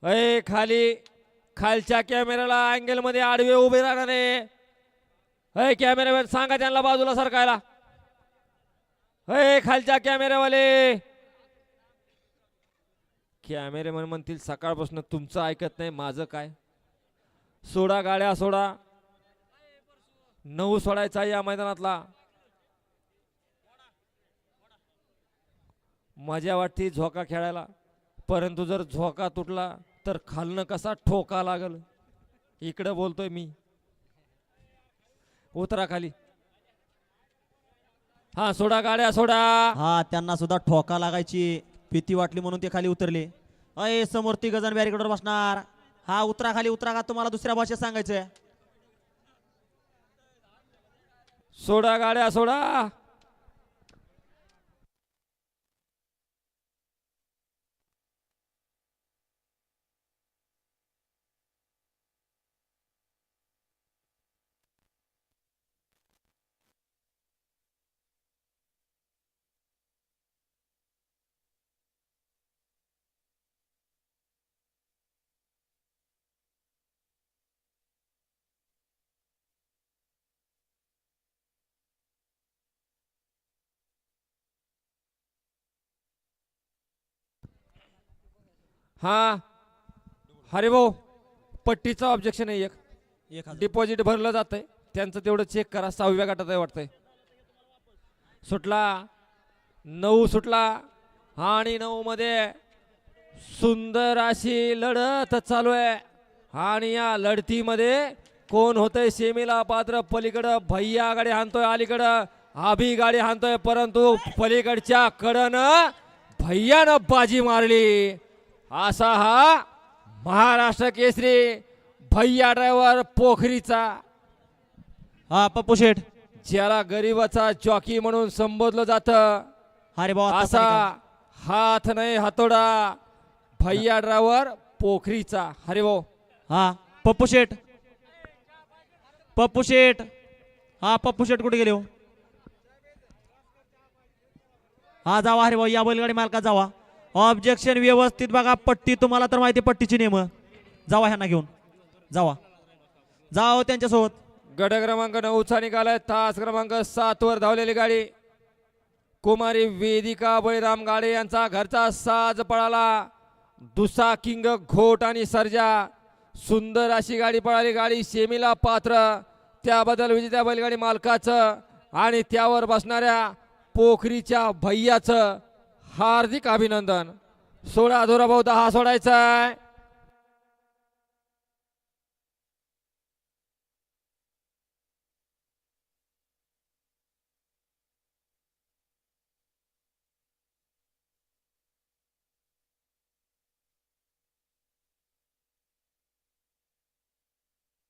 अय खाली खालच्या कॅमेऱ्याला अँगल मध्ये आडवे उभे राहणारे अय कॅमेरामॅन सांगा त्यांना बाजूला सरकायला. अय खालच्या कॅमेऱ्यावाले कॅमेरामॅन म्हणतील सकाळपासून तुमचं ऐकत नाही माझं काय. सोडा गाड्या सोडा. 9 सोडायचा या मैदानातला. मजा वाटते झोका खेळायला परंतु जर झोका तुटला तर खालनं कसा ठोका लागल. इकडे बोलतोय मी. उतरा खाली. हा सोडा गाड्या सोडा. हा त्यांना सुद्धा ठोका लागायची भीती वाटली म्हणून ते खाली उतरले. अय समोर 3 जण बॅरिकेडवर बसणार. हा उतरा खाली उतरा का तुम्हाला दुसऱ्या भाषेत सांगायचंय. सोडा गाड्या सोडा. हा अरे भाऊ पट्टीचं ऑब्जेक्शन आहे. एक डिपॉझिट भरलं जातंय त्यांचं तेवढं चेक करा. 6व्या गटात आहे वाटतंय. सुटला 9 सुटला आणि 9 मध्ये सुंदर अशी लढत चालू आहे. आणि या लढतीमध्ये कोण होतंय सेमीला पात्र. पलीकडं भैया गाडी हाणतोय अलीकडं आभी गाडी हाणतोय परंतु पलीकडच्या कडनं भैयानं बाजी मारली. असा हा महाराष्ट्र केसरी भैया ड्रायव्हर पोखरीचा. हा पप्पू शेठ ज्याला गरीबाचा जॉकी म्हणून संबोधलं जातं. अरे बाबा असा हात नाही हातोडा भैया ड्रायव्हर पोखरीचा. अरे भाऊ हा पप्पू शेठ. पप्पू शेठ. हा पप्पू शेठ कुठे गेले हो. हा जावा अरे भाऊ या बैलगाडी मालकात जावा. ऑब्जेक्शन व्यवस्थित बघा. पट्टी तुम्हाला तर माहिती पट्टीची नियम. जावा ह्यांना घेऊन जावा. जाओ त्यांच्यासोबत. गट क्रमांक 9चा निघालाय. तास क्रमांक 7 वर धावलेली गाडी कुमारी वेदिका बळीराम गाडे यांचा घरचा साज पळाला. दुसा किंग घोट आणि सर्जा. सुंदर अशी गाडी पळाली. गाडी सेमीला पात्र त्याबद्दल विजेत्या बैलगाडी मालकाचं आणि त्यावर बसणाऱ्या पोखरीच्या भैयाचं हार्दिक अभिनंदन. 16 धोरा भाऊ 10 सोडायचा.